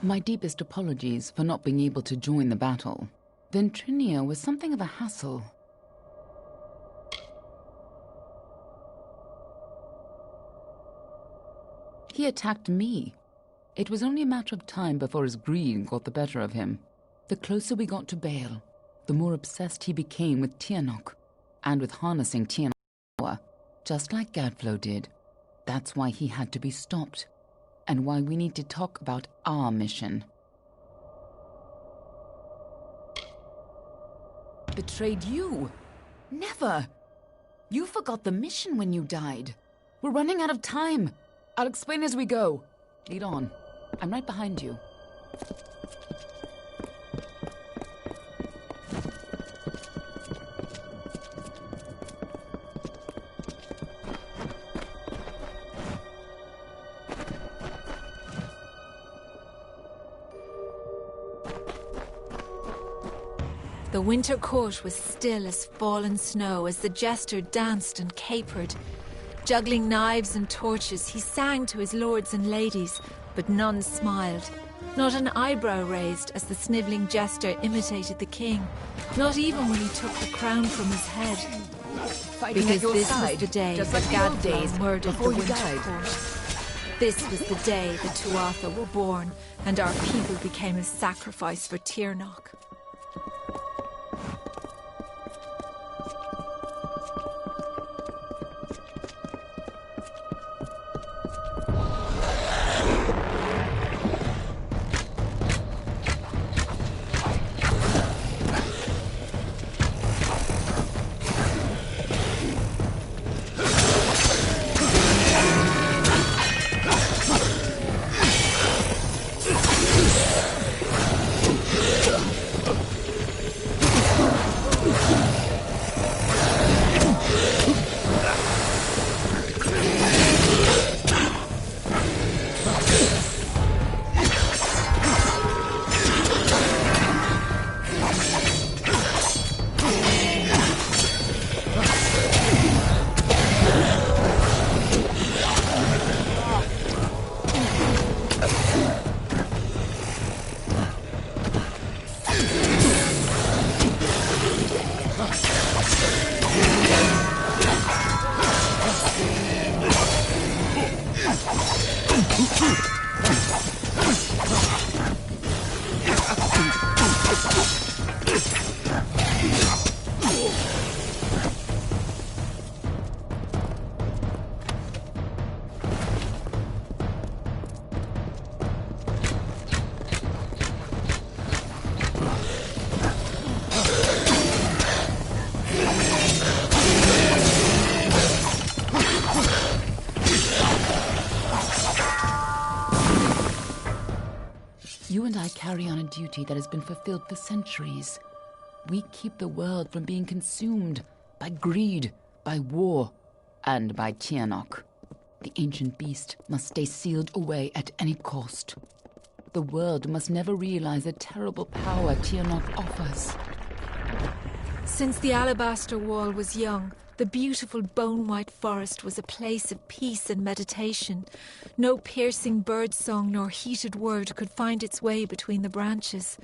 My deepest apologies for not being able to join the battle. Ventrinia was something of a hassle. He attacked me. It was only a matter of time before his greed got the better of him. The closer we got to Baal, the more obsessed he became with Tianok, and with harnessing Tianok's power, just like Gadflow did. That's why he had to be stopped, and why we need to talk about our mission. Betrayed you? Never! You forgot the mission when you died. We're running out of time. I'll explain as we go. Lead on. I'm right behind you. The winter court was still as fallen snow as the jester danced and capered. Juggling knives and torches, he sang to his lords and ladies, but none smiled. Not an eyebrow raised as the snivelling jester imitated the king, not even when he took the crown from his head. Because this was the day that Gadflow murdered the winter court. This was the day the Tuatha were born, and our people became a sacrifice for Tirnoch. You and I carry on a duty that has been fulfilled for centuries. We keep the world from being consumed by greed, by war, and by Tirnoch. The ancient beast must stay sealed away at any cost. The world must never realize the terrible power Tirnoch offers. Since the alabaster wall was young, the beautiful bone-white forest was a place of peace and meditation. No piercing birdsong nor heated word could find its way between the branches.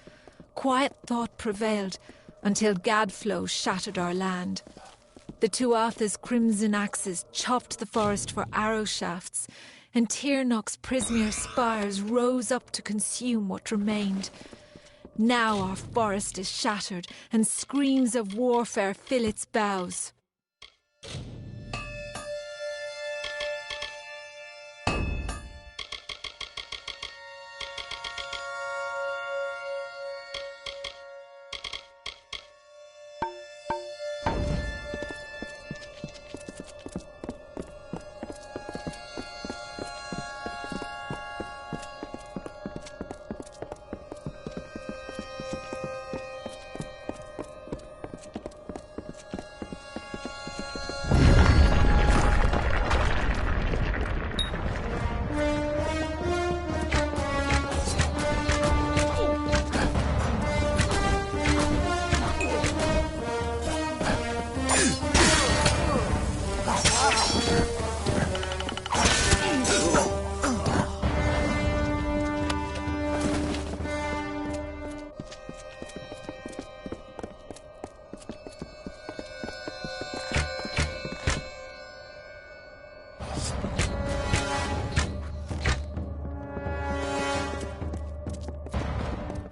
Quiet thought prevailed until Gadflow shattered our land. The Tuatha's crimson axes chopped the forest for arrow shafts, and Tirnoch's Prismeer spires rose up to consume what remained. Now our forest is shattered, and screams of warfare fill its boughs.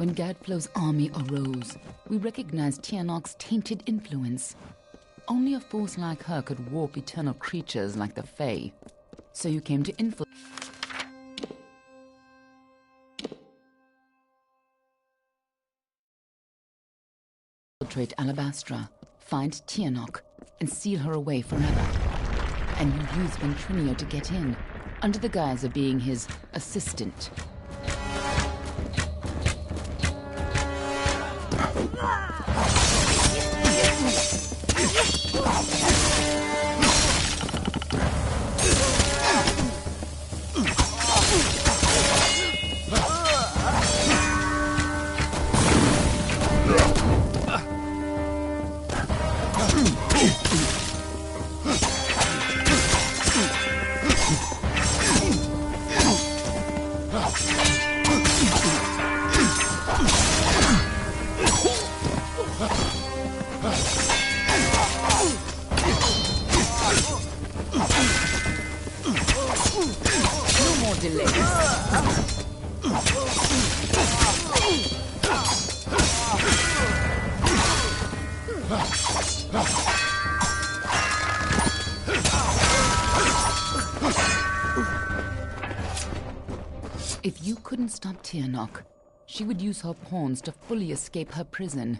When Gadflow's army arose, we recognized Tianok's tainted influence. Only a force like her could warp eternal creatures like the Fae. So you came to infiltrate Alabastra, find Tianok, and seal her away forever. And you used Ventrinio to get in, under the guise of being his assistant. If you couldn't stop Tianok, she would use her pawns to fully escape her prison,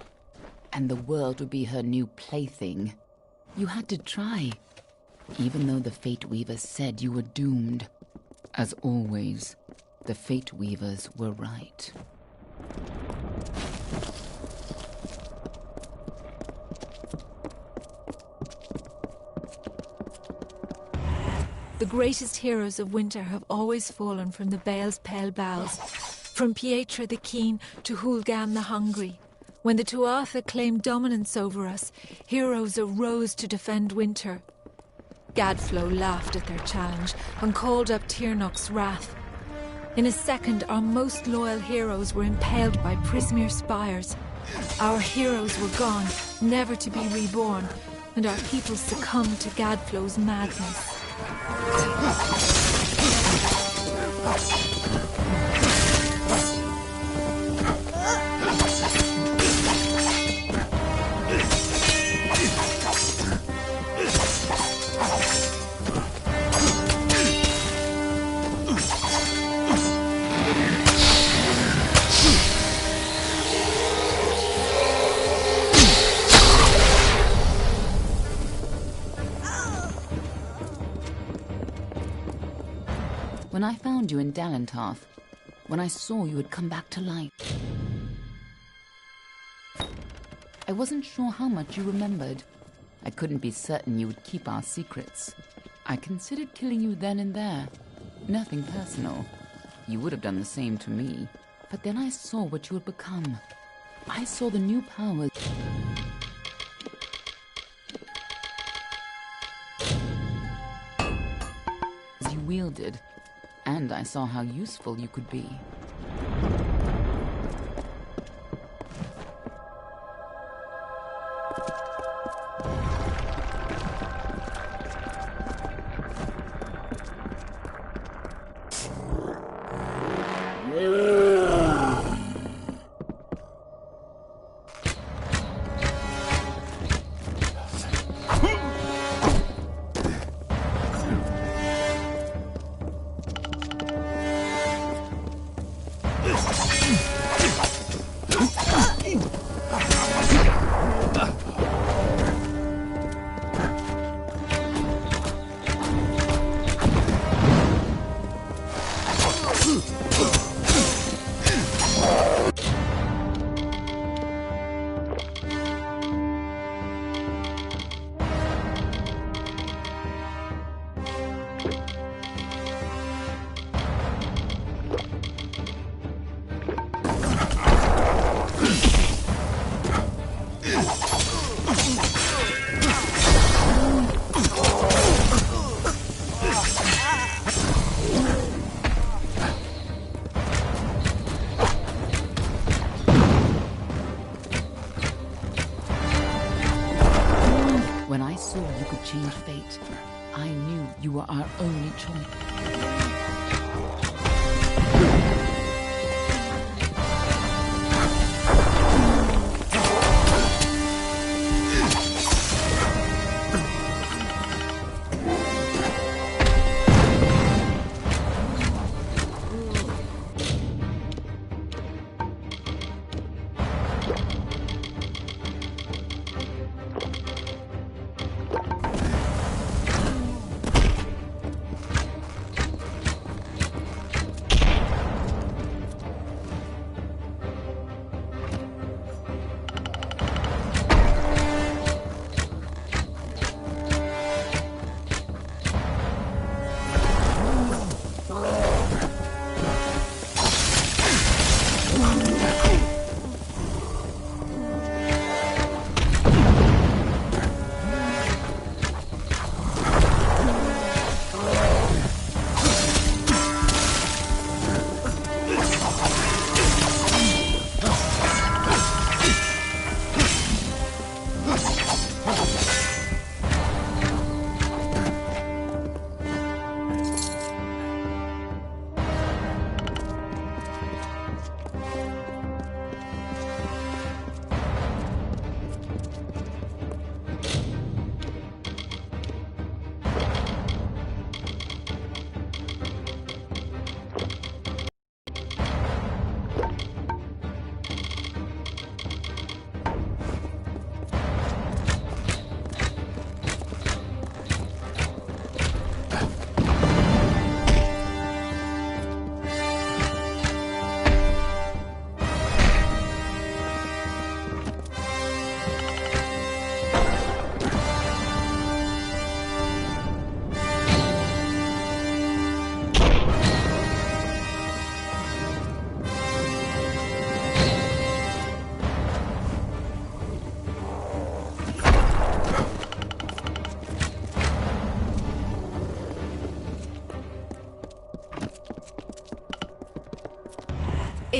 and the world would be her new plaything. You had to try, even though the Fate Weavers said you were doomed. As always, the Fate Weavers were right. The greatest heroes of winter have always fallen from the Bale's pale boughs, from Pietra the Keen to Hulgan the Hungry. When the Tuatha claimed dominance over us, heroes arose to defend winter. Gadflow laughed at their challenge and called up Tiernok's wrath. In a second, our most loyal heroes were impaled by Prismere spires. Our heroes were gone, never to be reborn, and our people succumbed to Gadflow's madness. When I found you in Dalentarth, when I saw you had come back to life, I wasn't sure how much you remembered. I couldn't be certain you would keep our secrets. I considered killing you then and there. Nothing personal. You would have done the same to me. But then I saw what you had become. I saw the new powers you wielded. And I saw how useful you could be. When I saw you could change fate, I knew you were our only choice.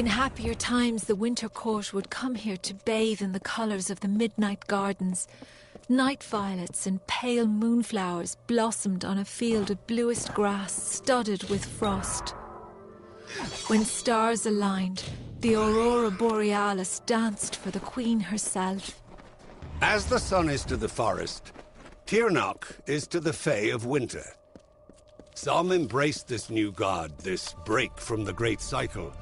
In happier times, the winter court would come here to bathe in the colours of the midnight gardens. Night violets and pale moonflowers blossomed on a field of bluest grass studded with frost. When stars aligned, the aurora borealis danced for the queen herself. As the sun is to the forest, Tirnoch is to the Fae of winter. Some embraced this new god, this break from the great cycle.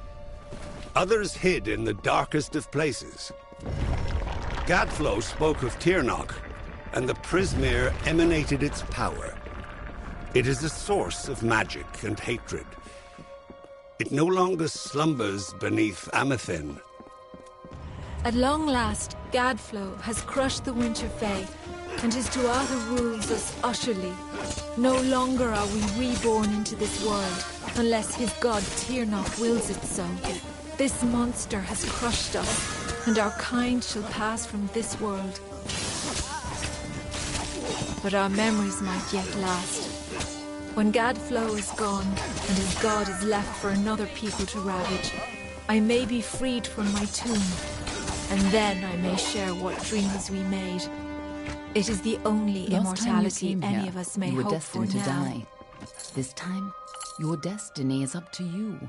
Others hid in the darkest of places. Gadflow spoke of Tirnoch, and the Prismere emanated its power. It is a source of magic and hatred. It no longer slumbers beneath Amethyst. At long last, Gadflow has crushed the Winter Fae, and his Tuatha rules us utterly. No longer are we reborn into this world, unless his god Tirnoch wills it so. This monster has crushed us, and our kind shall pass from this world. But our memories might yet last. When Gadflow is gone, and his god is left for another people to ravage, I may be freed from my tomb, and then I may share what dreams we made. It is the only immortality any of us may hope for now. You were destined to die. This time, your destiny is up to you.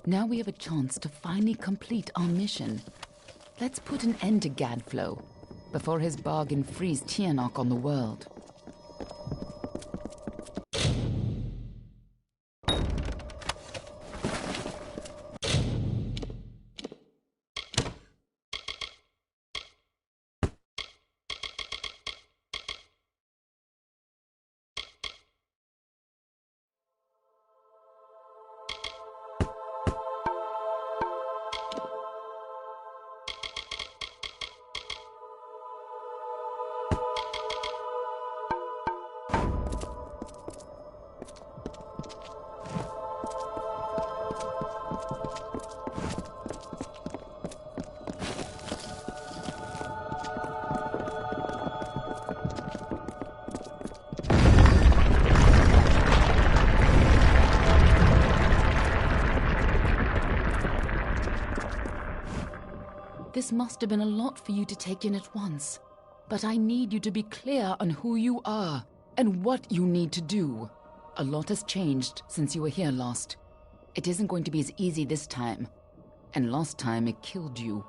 Now we have a chance to finally complete our mission. Let's put an end to Gadflow before his bargain frees Tirnoch on the world. This must have been a lot for you to take in at once. But I need you to be clear on who you are and what you need to do. A lot has changed since you were here last. It isn't going to be as easy this time. And last time it killed you.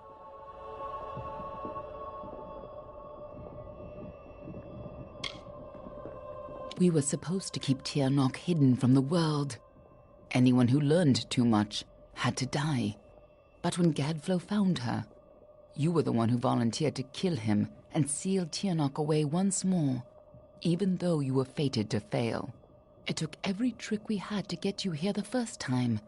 We were supposed to keep Tirnoch hidden from the world. Anyone who learned too much had to die. But when Gadflow found her, you were the one who volunteered to kill him and seal Tirnoch away once more, even though you were fated to fail. It took every trick we had to get you here the first time,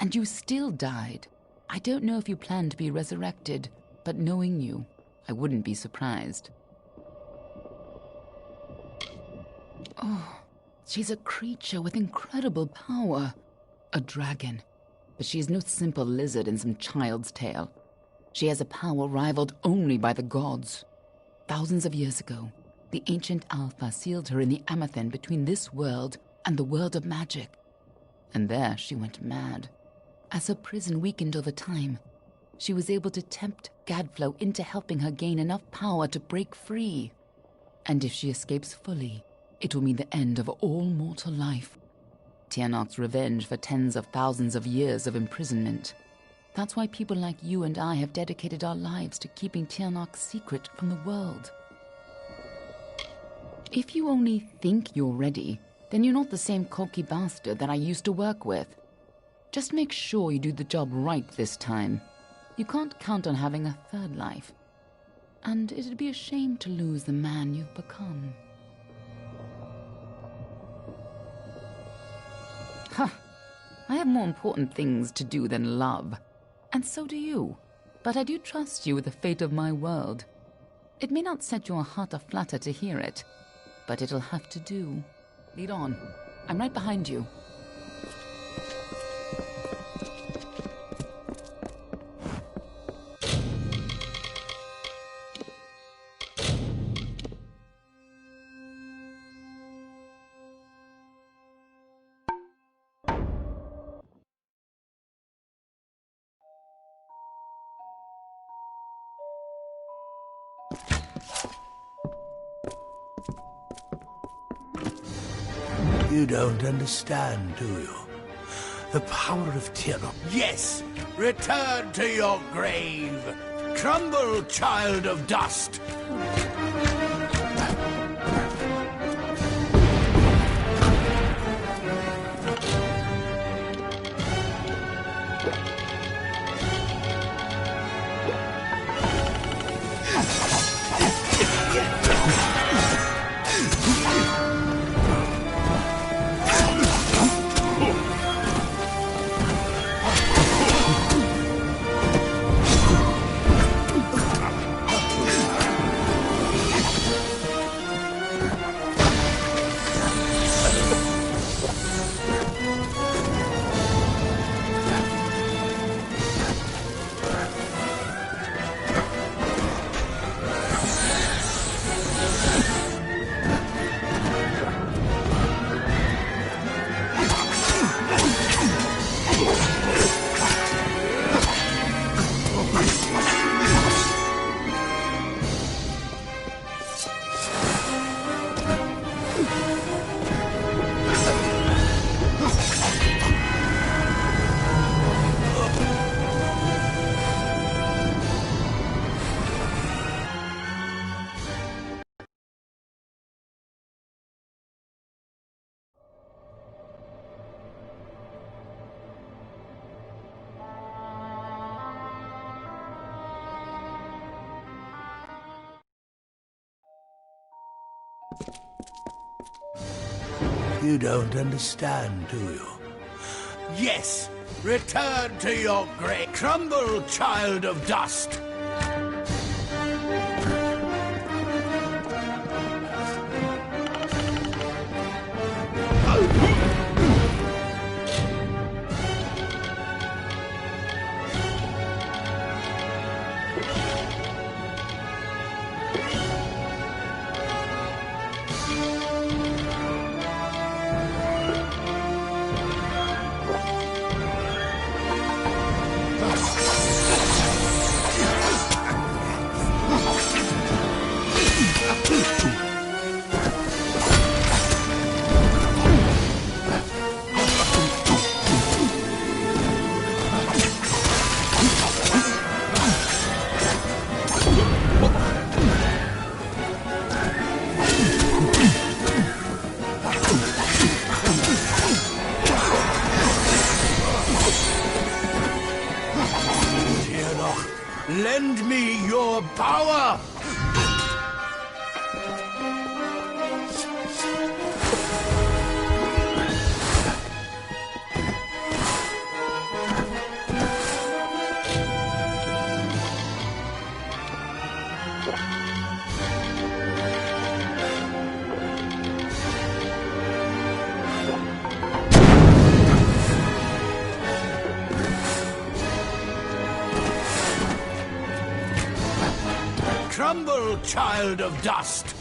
and you still died. I don't know if you plan to be resurrected, but knowing you, I wouldn't be surprised. Oh, she's a creature with incredible power. A dragon, but she is no simple lizard in some child's tale. She has a power rivaled only by the gods. Thousands of years ago, the ancient Alpha sealed her in the Amethyst between this world and the world of magic. And there she went mad. As her prison weakened over time, she was able to tempt Gadflow into helping her gain enough power to break free. And if she escapes fully, it will mean the end of all mortal life. Tiernok's revenge for tens of thousands of years of imprisonment. That's why people like you and I have dedicated our lives to keeping Tiernok's secret from the world. If you only think you're ready, then you're not the same cocky bastard that I used to work with. Just make sure you do the job right this time. You can't count on having a third life. And it'd be a shame to lose the man you've become. Ha! I have more important things to do than love. And so do you. But I do trust you with the fate of my world. It may not set your heart aflutter to hear it, but it'll have to do. Lead on. I'm right behind you. You don't understand, do you? The power of Tiernok. Yes! Return to your grave! Crumble, child of dust! You don't understand, do you? Yes! Return to your grave! Crumble, child of dust! Lend me your power! Crumble, child of dust!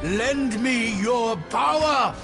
Lend me your power!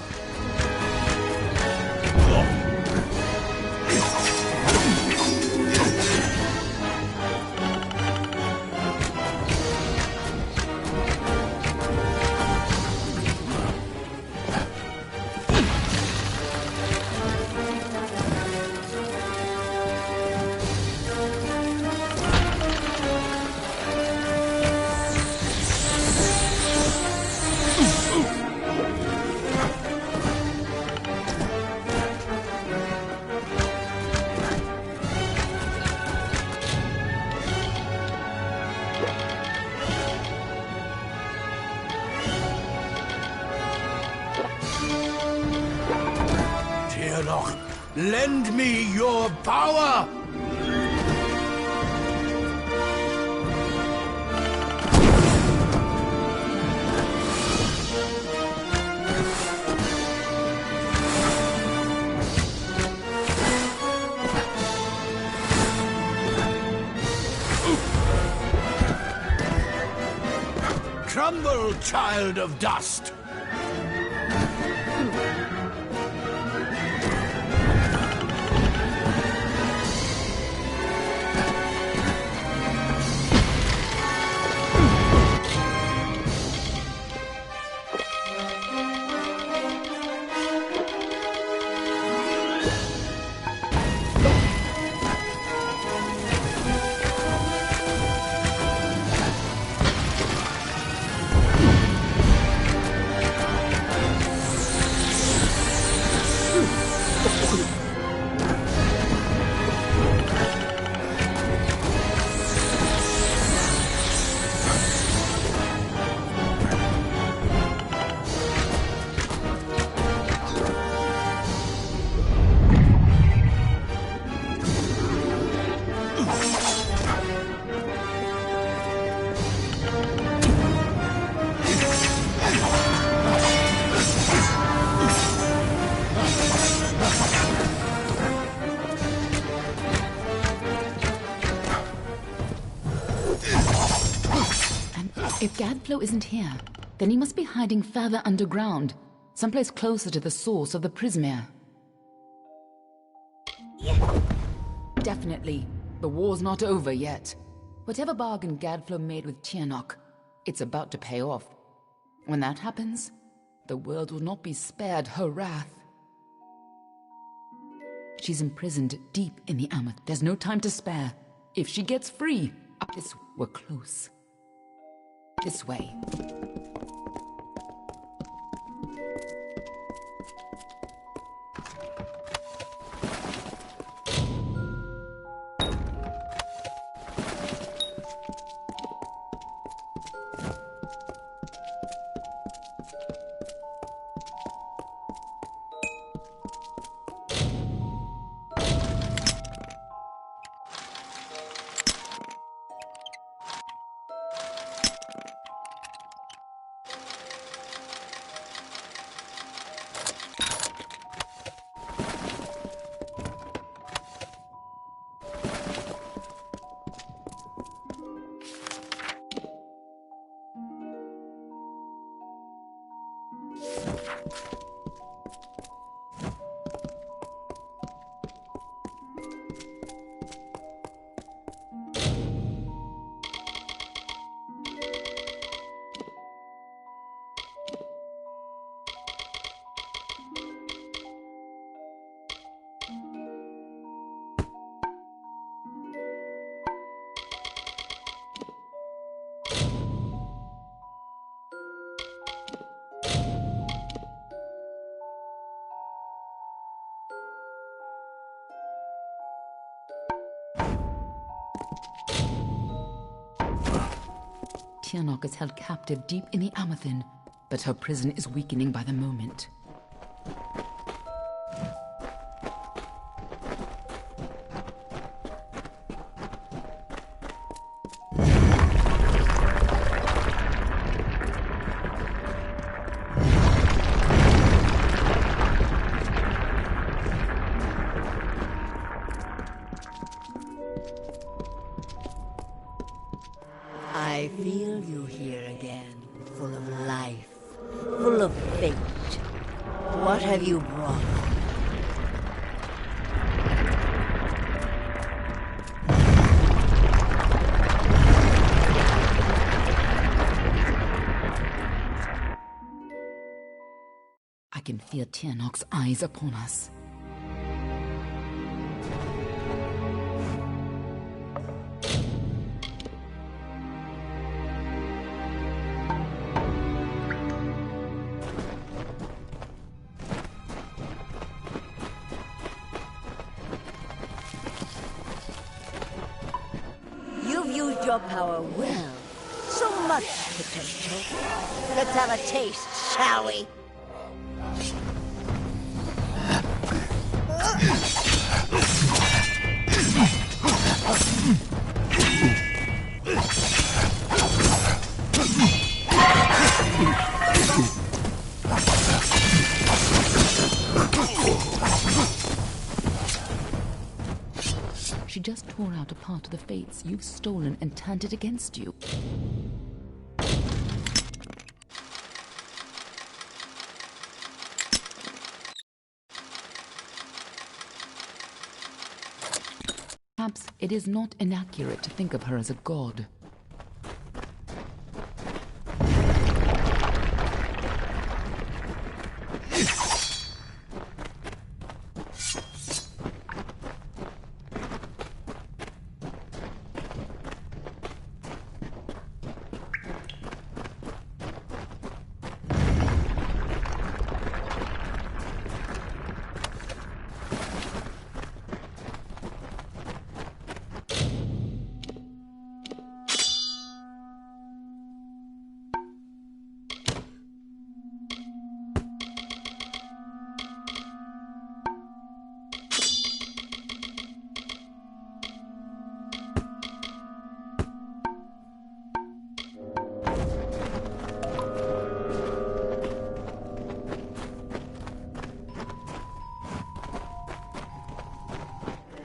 Lend me your power! Crumble, child of dust! If Gadflow isn't here, then he must be hiding further underground, someplace closer to the source of the Prismere. Definitely, the war's not over yet. Whatever bargain Gadflow made with Tiernok, it's about to pay off. When that happens, the world will not be spared her wrath. She's imprisoned deep in the Amath. There's no time to spare. If she gets free, we're close. This way. Tiernok is held captive deep in the Amathin, but her prison is weakening by the moment. I feel you here again, full of life, full of fate. What have you brought? I can feel Tiernok's eyes upon us. You've used your power well. So much potential. Let's have a taste, shall we? She just tore out a part of the fates you've stolen and turned it against you. Perhaps it is not inaccurate to think of her as a god.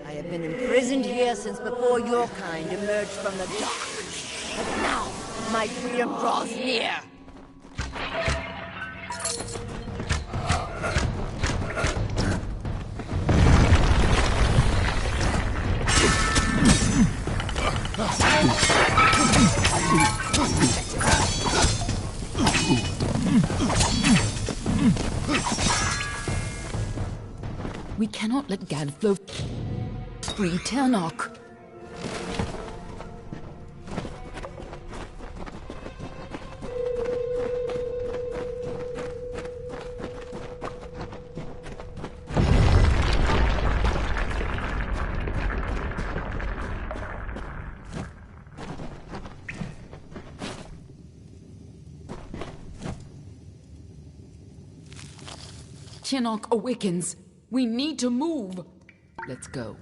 I have been imprisoned here since before your kind emerged from the dark. But now, my freedom draws near. We cannot let Gadflow free Tiernok. Tiernok awakens. We need to move. Let's go.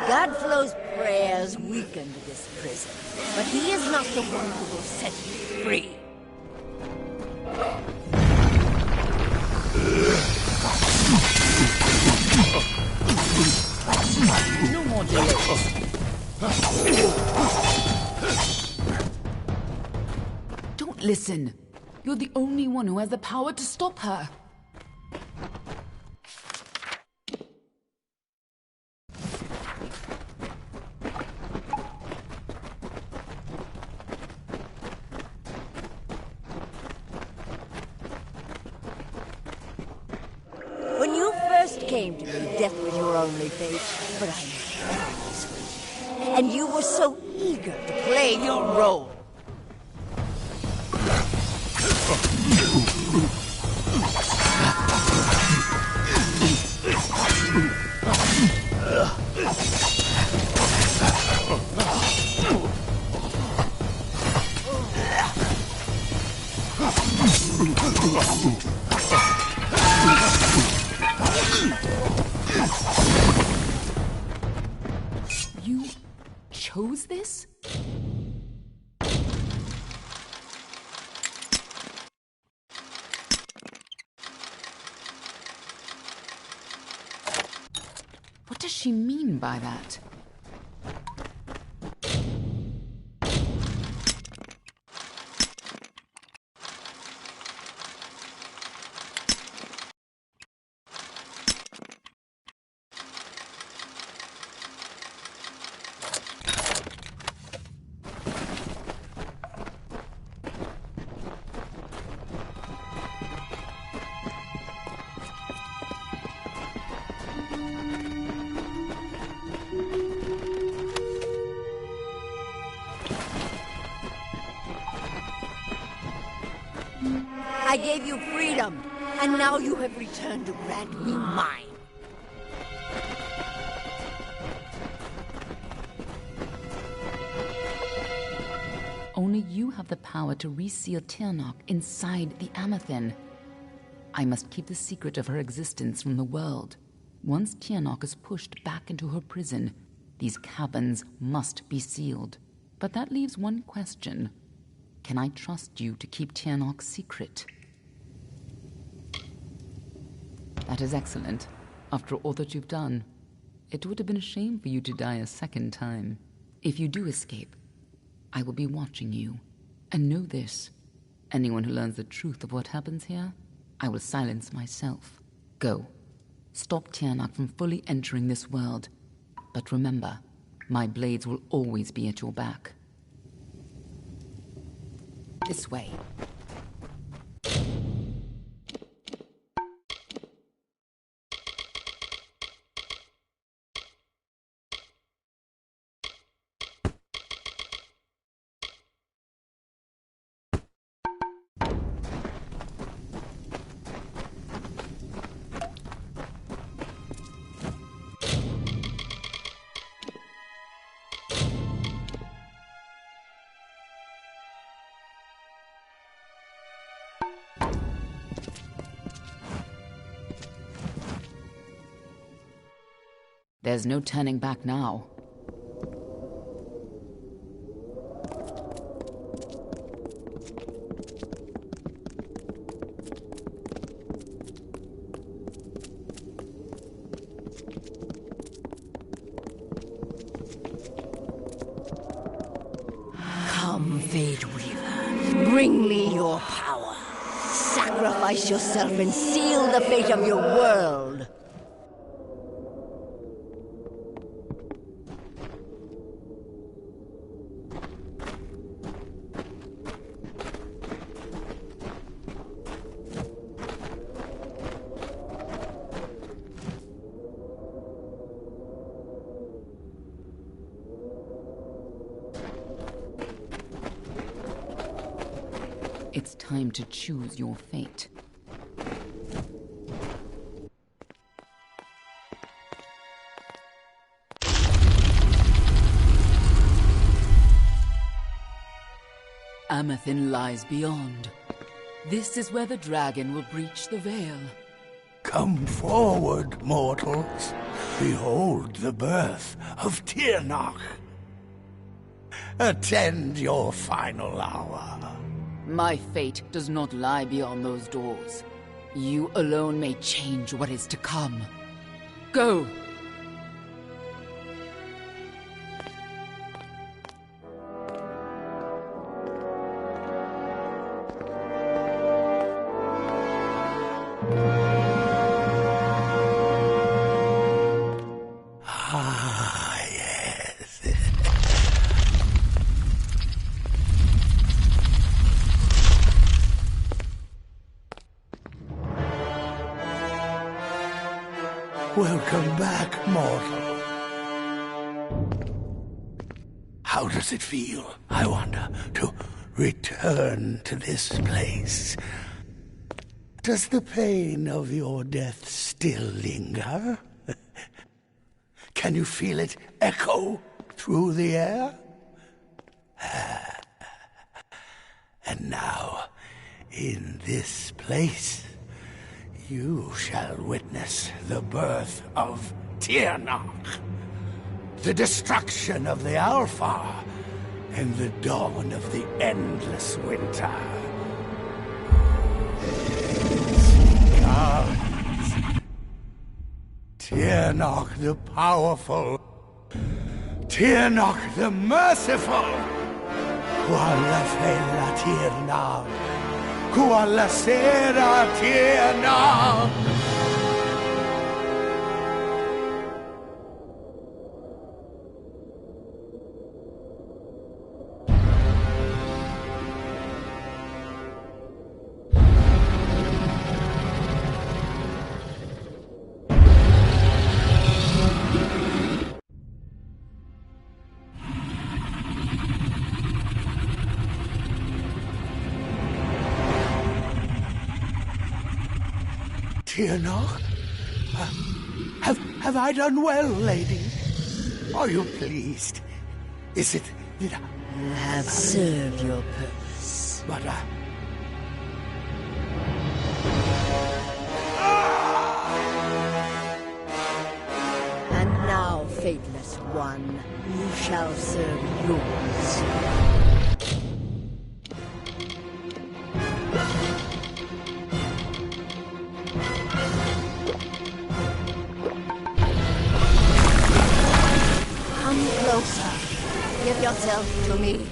Godflow's prayers weakened this prison, but he is not the one who will set you free. No more delays. Don't listen. You're the only one who has the power to stop her. When you first came to me death was your only fate, but I knew this was. And you were so eager to play your role. You chose this? What does she mean by that? I gave you freedom, and now you have returned to grant me mine. Only you have the power to reseal Tirnoch inside the Amathen. I must keep the secret of her existence from the world. Once Tirnoch is pushed back into her prison, these caverns must be sealed. But that leaves one question. Can I trust you to keep Tirnoch's secret? That is excellent. After all that you've done, it would have been a shame for you to die a second time. If you do escape, I will be watching you. And know this, anyone who learns the truth of what happens here, I will silence myself. Go. Stop Tirnoch from fully entering this world. But remember, my blades will always be at your back. This way. There's no turning back now. Come, Fate Weaver, bring me your power. Sacrifice yourself and seal the fate of your world. It's time to choose your fate. Amathen lies beyond. This is where the dragon will breach the veil. Come forward, mortals. Behold the birth of Tirnoch. Attend your final hour. My fate does not lie beyond those doors. You alone may change what is to come. Go! Ah, yes. Welcome back, mortal. How does it feel, I wonder, to return to this place? Does the pain of your death still linger? Can you feel it echo through the air? And now, in this place, you shall witness the birth of Tirnoch, the destruction of the Alpha, and the dawn of the endless winter. Gods. Tirnoch the powerful, Tirnoch the merciful, Qualla fella Tirnoch, Qualla sera Tirnoch. Tirnoch? Have I done well, lady? Are you pleased? Is it that You have served your purpose. But And now, faithless one, you shall serve yours. Come closer. Give yourself to me.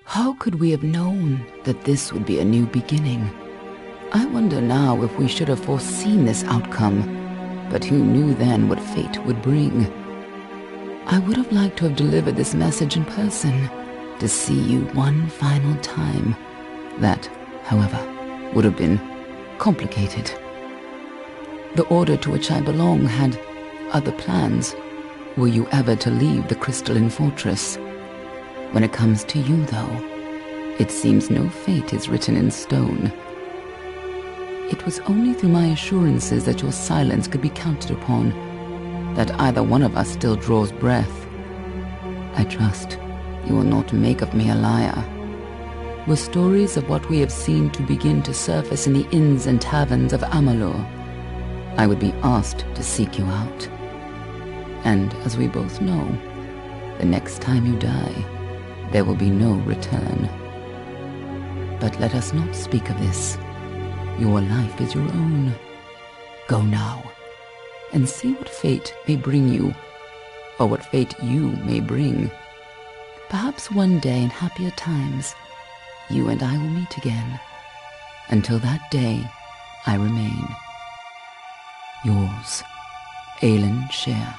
How could we have known that this would be a new beginning? I wonder now if we should have foreseen this outcome, but who knew then what fate would bring? I would have liked to have delivered this message in person, to see you one final time. That, however, would have been complicated. The order to which I belong had other plans. Were you ever to leave the crystalline fortress? When it comes to you, though, it seems no fate is written in stone. It was only through my assurances that your silence could be counted upon, that either one of us still draws breath. I trust you will not make of me a liar. Were stories of what we have seen to begin to surface in the inns and taverns of Amalur, I would be asked to seek you out. And as we both know, the next time you die, there will be no return. But let us not speak of this. Your life is your own. Go now, and see what fate may bring you, or what fate you may bring. Perhaps one day in happier times, you and I will meet again. Until that day, I remain. Yours, Aelin Sher.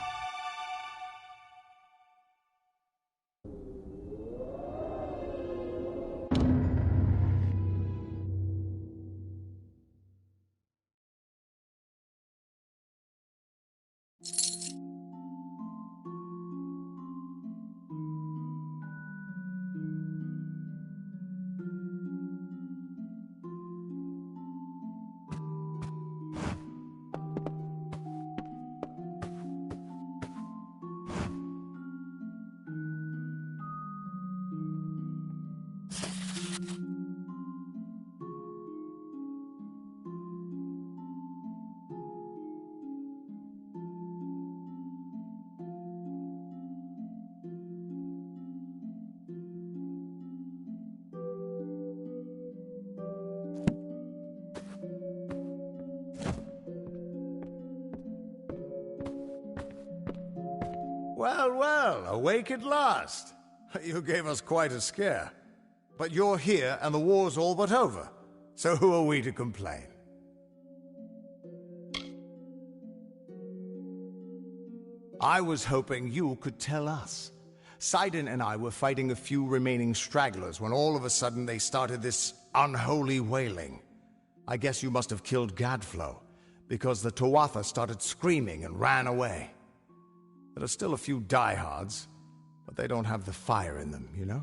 Well, well, awake at last. You gave us quite a scare. But you're here and the war's all but over. So who are we to complain? I was hoping you could tell us. Sidon and I were fighting a few remaining stragglers when all of a sudden they started this unholy wailing. I guess you must have killed Gadflow, because the Tuatha started screaming and ran away. There are still a few diehards, but they don't have the fire in them, you know?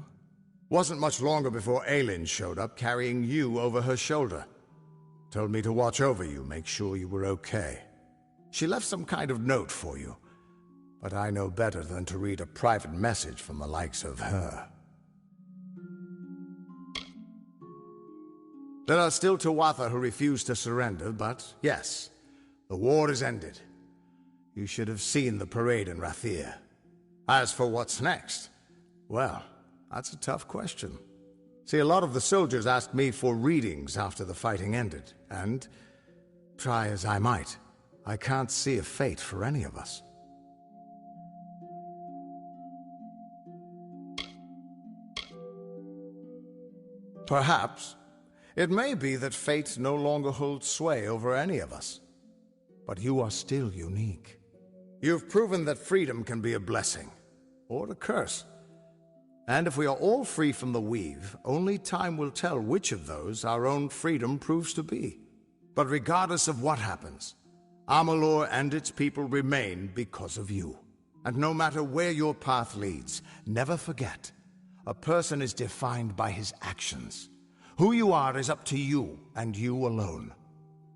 Wasn't much longer before Aelin showed up carrying you over her shoulder. Told me to watch over you, make sure you were okay. She left some kind of note for you, but I know better than to read a private message from the likes of her. There are still Tuatha who refuse to surrender, but yes, the war is ended. You should have seen the parade in Rathir. As for what's next, well, that's a tough question. See, a lot of the soldiers asked me for readings after the fighting ended, and try as I might, I can't see a fate for any of us. Perhaps it may be that fate no longer holds sway over any of us. But you are still unique. You've proven that freedom can be a blessing, or a curse. And if we are all free from the weave, only time will tell which of those our own freedom proves to be. But regardless of what happens, Amalur and its people remain because of you. And no matter where your path leads, never forget, a person is defined by his actions. Who you are is up to you, and you alone.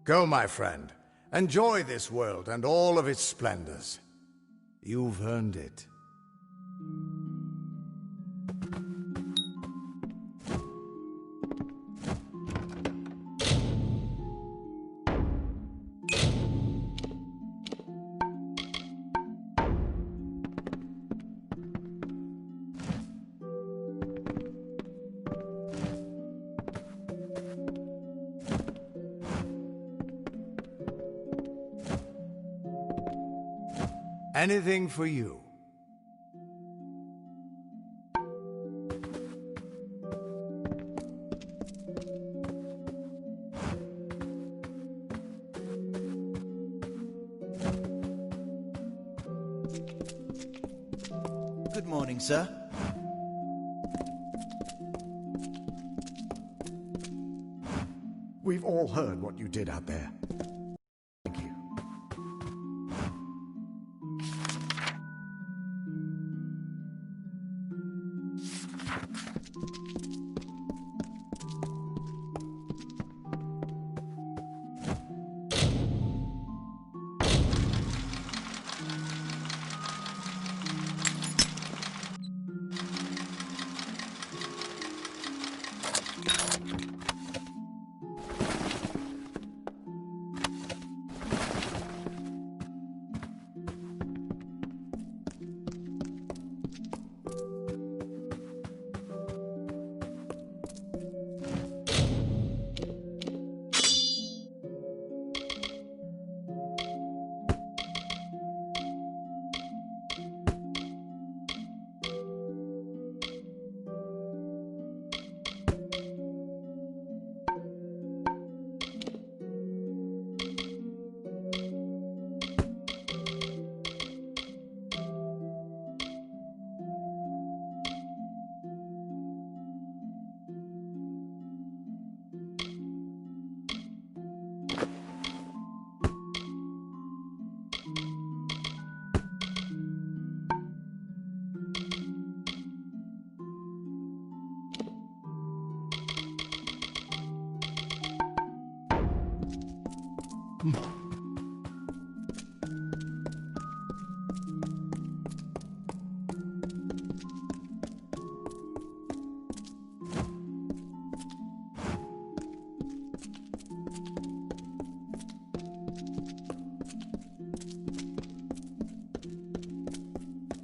Go, my friend. Enjoy this world and all of its splendors. You've earned it. Anything for you. Good morning, sir. We've all heard what you did out there. Thank you.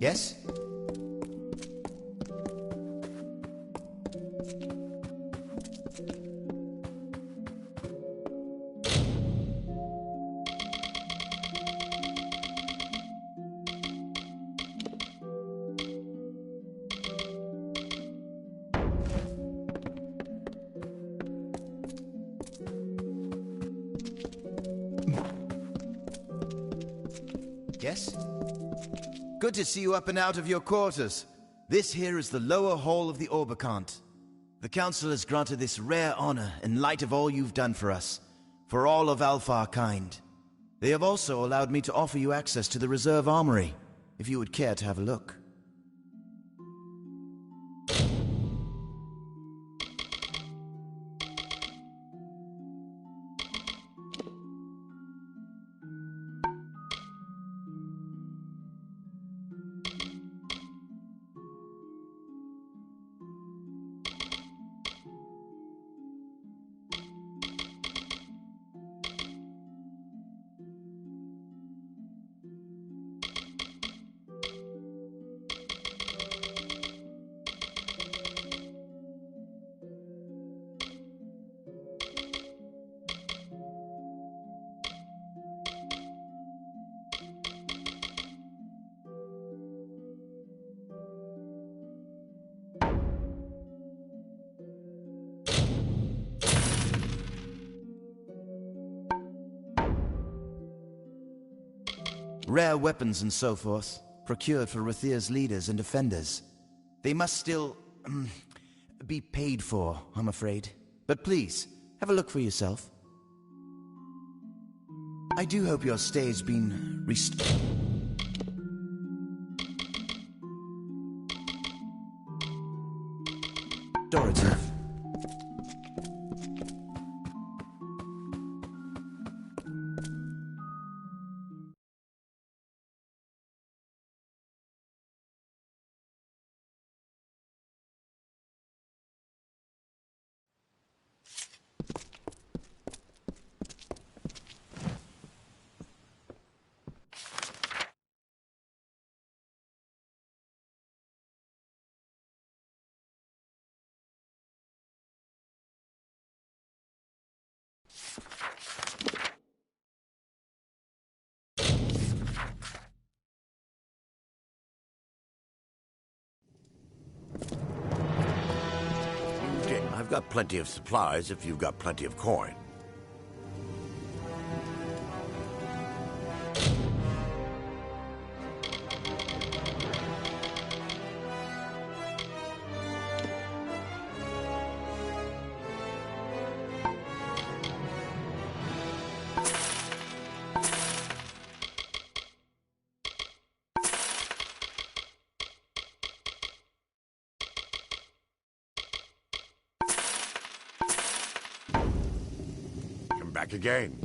Yes? Yes? Good to see you up and out of your quarters. This here is the lower hall of the Orbicant. The Council has granted this rare honor in light of all you've done for us, for all of Alpha kind. They have also allowed me to offer you access to the reserve armory, if you would care to have a look. Rare weapons and so forth, procured for Rathir's leaders and defenders. They must still be paid for, I'm afraid. But please, have a look for yourself. I do hope your stay has been restored. Restorative. I've got plenty of supplies if you've got plenty of coin. back again.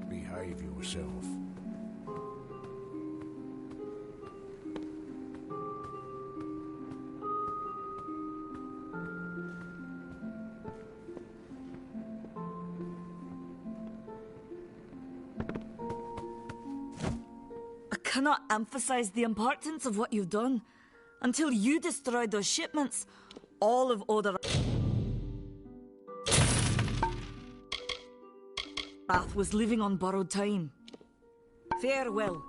Behave yourself. I cannot emphasize the importance of what you've done. Until you destroyed those shipments, all of Oder Wrath was living on borrowed time. Farewell.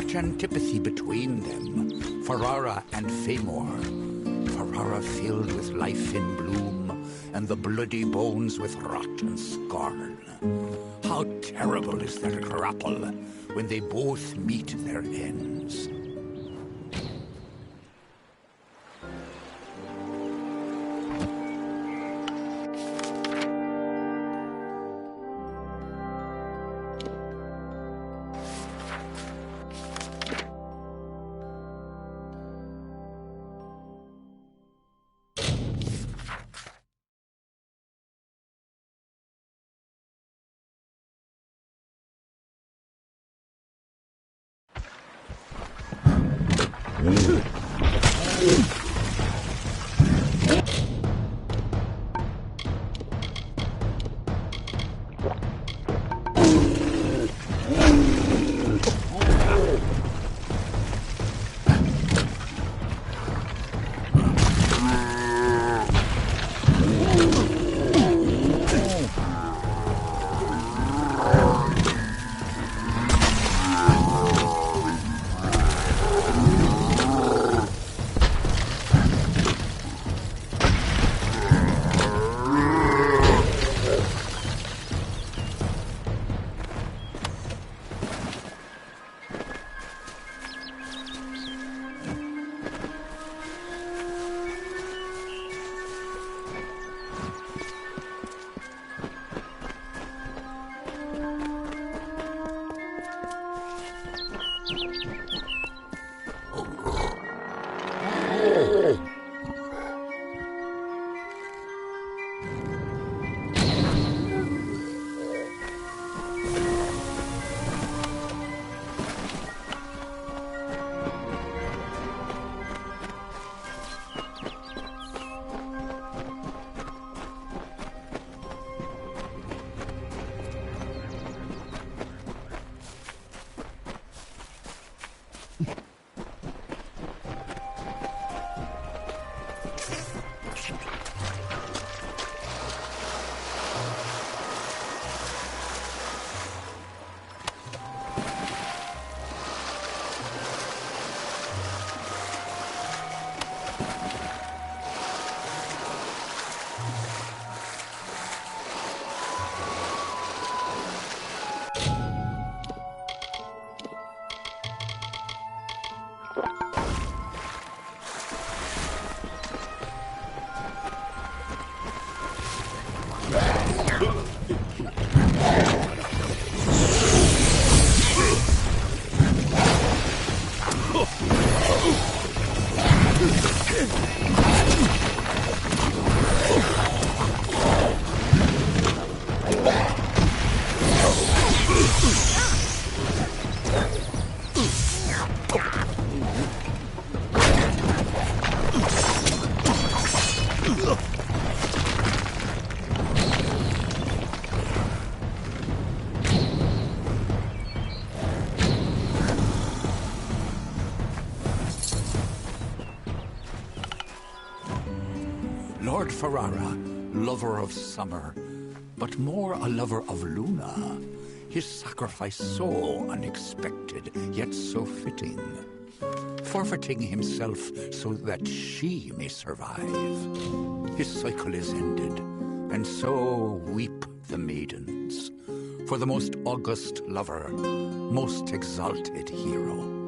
Such antipathy between them, Ferrara and Famor. Ferrara filled with life in bloom, and the bloody bones with rot and scorn. How terrible is their grapple when they both meet their ends. Lord Ferrara, lover of summer, but more a lover of Luna. His sacrifice so unexpected, yet so fitting. Forfeiting himself so that she may survive. His cycle is ended, and so weep the maidens for the most august lover, most exalted hero.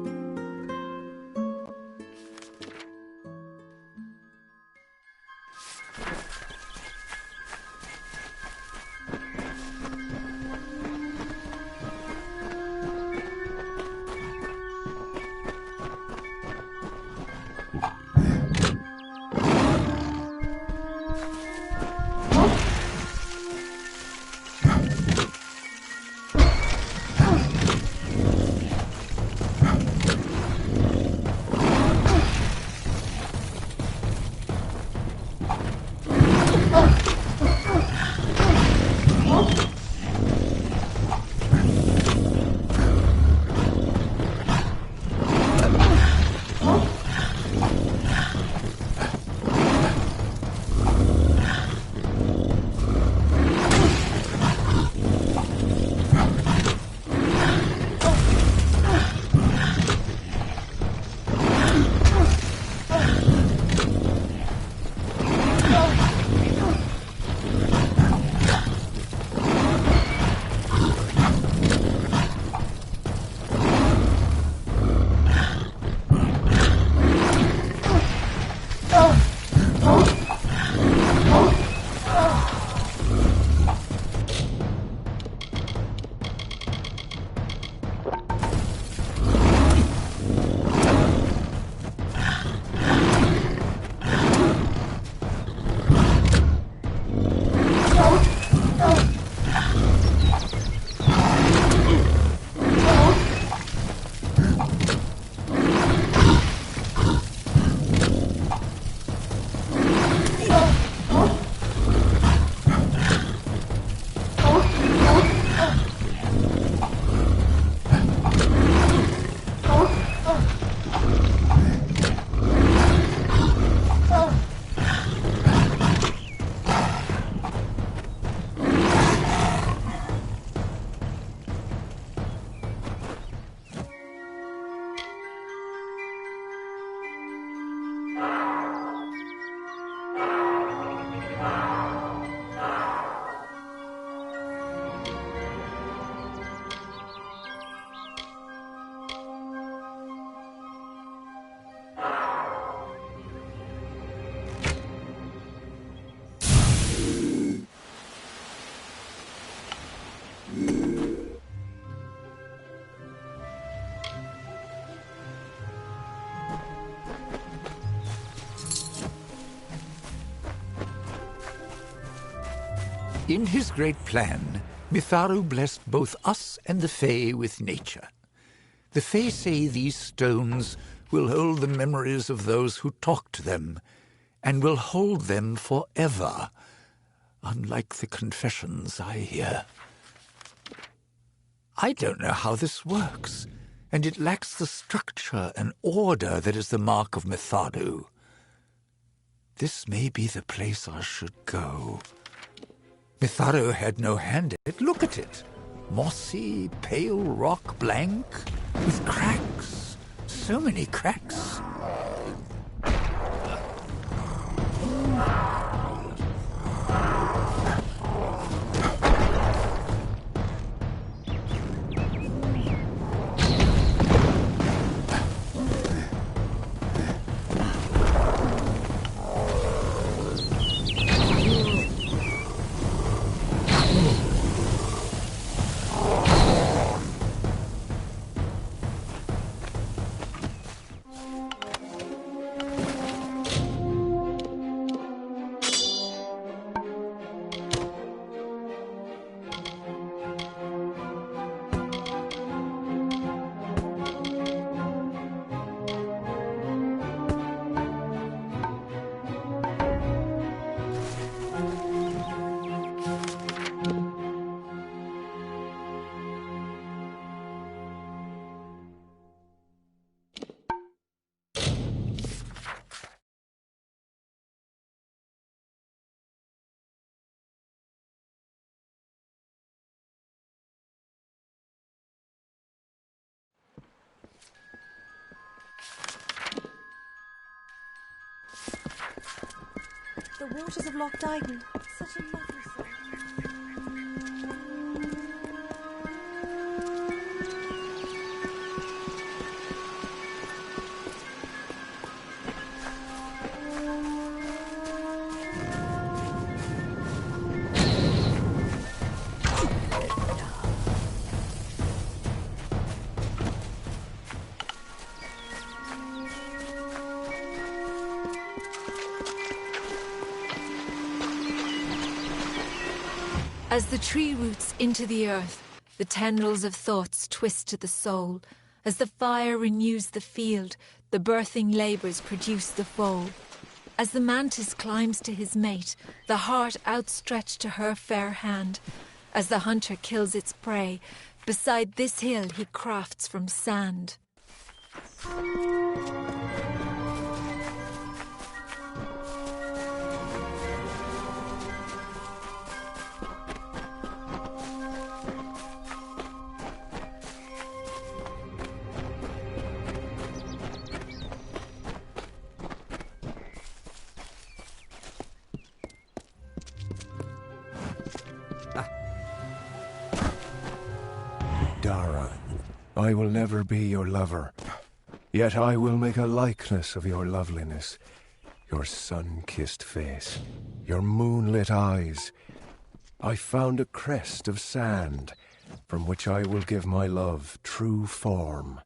In his great plan, Mitharu blessed both us and the Fae with nature. The Fae say these stones will hold the memories of those who talked to them, and will hold them forever, unlike the confessions I hear. I don't know how this works, and it lacks the structure and order that is the mark of Mitharu. This may be the place I should go. Mitharu had no hand in it. Look at it. Mossy, pale rock, blank, with cracks. So many cracks. The waters of Loch Dyton. Such a lovely song. As the tree roots into the earth, the tendrils of thoughts twist to the soul. As the fire renews the field, the birthing labours produce the foal. As the mantis climbs to his mate, the heart outstretched to her fair hand. As the hunter kills its prey, beside this hill he crafts from sand. Dara, I will never be your lover, yet I will make a likeness of your loveliness, your sun-kissed face, your moonlit eyes. I found a crest of sand, from which I will give my love true form.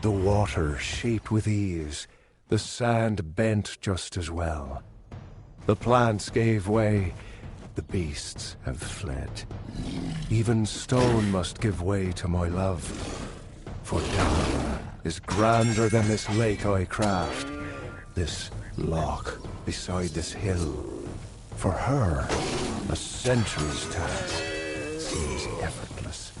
The water shaped with ease, the sand bent just as well. The plants gave way, the beasts have fled. Even stone must give way to my love, for Dara is grander than this lake I craft, this loch beside this hill. For her, a century's task seems effortless.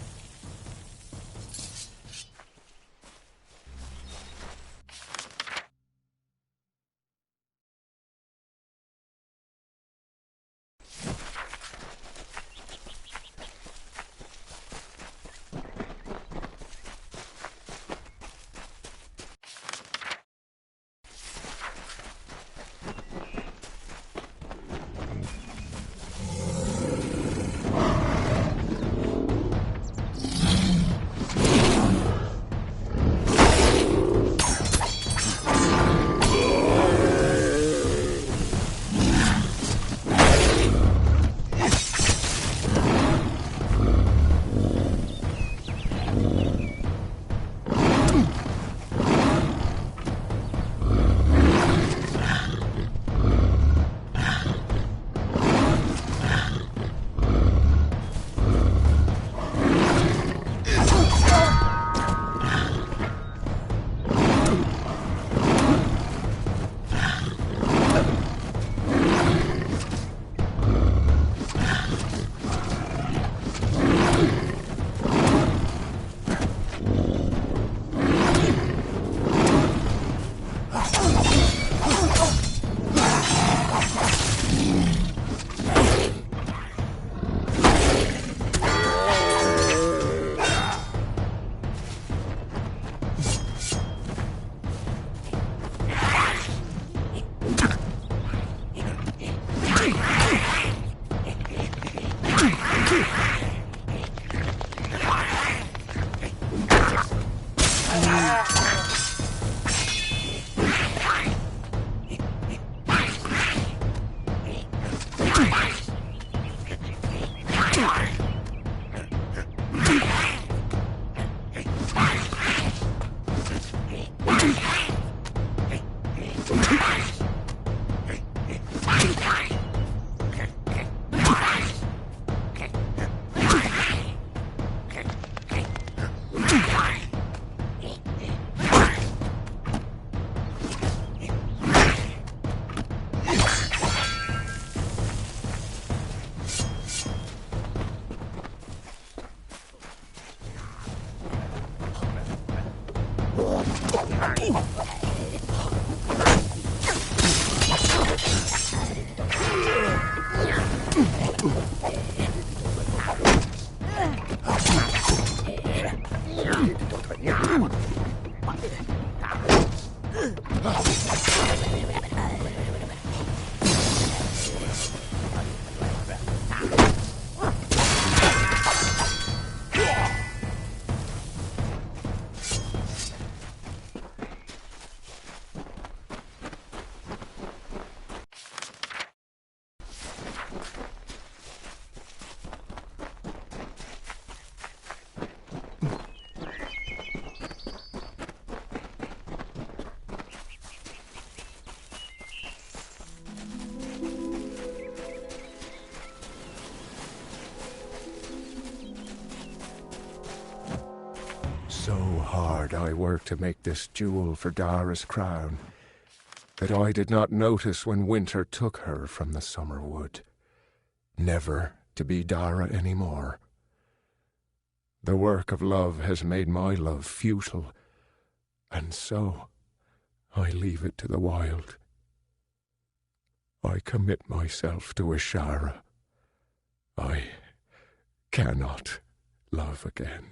hard I worked to make this jewel for Dara's crown, that I did not notice when winter took her from the summer wood, never to be Dara any more. The work of love has made my love futile, and so I leave it to the wild. I commit myself to Ashara. I cannot love again.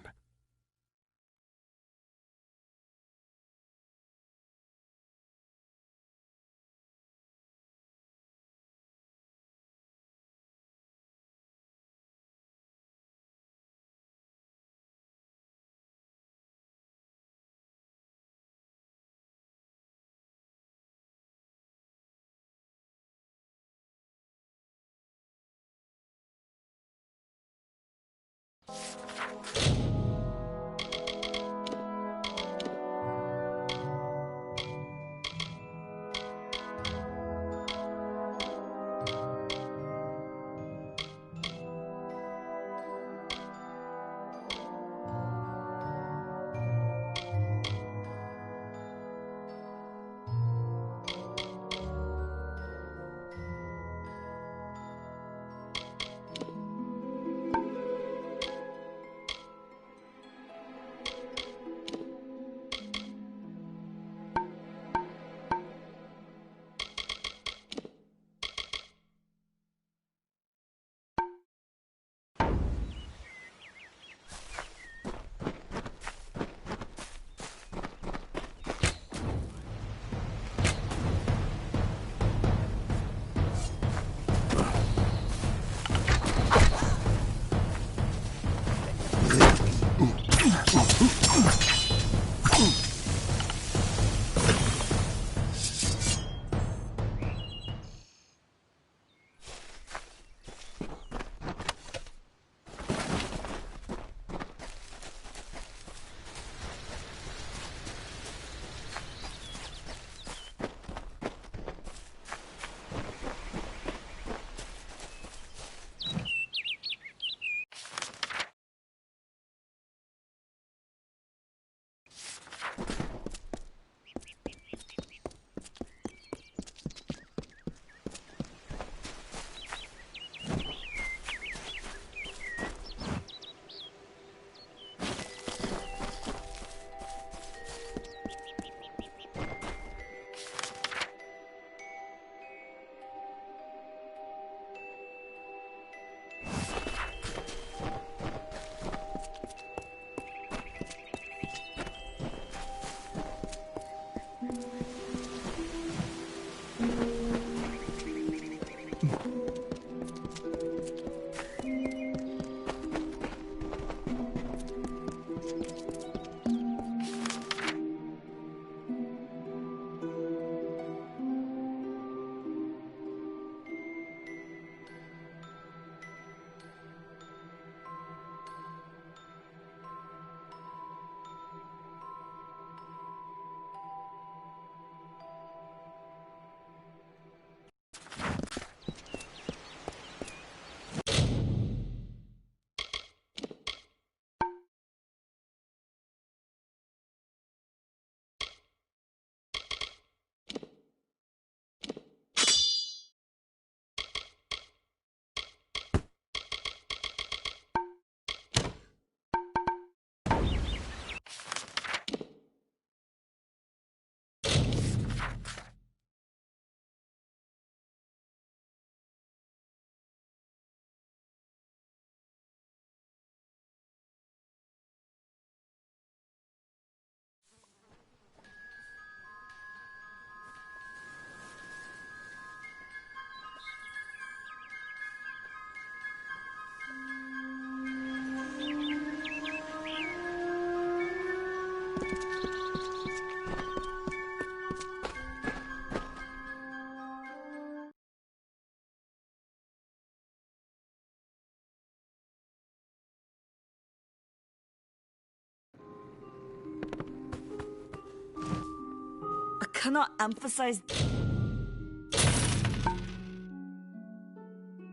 Cannot emphasize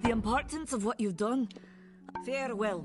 the importance of what you've done. Farewell.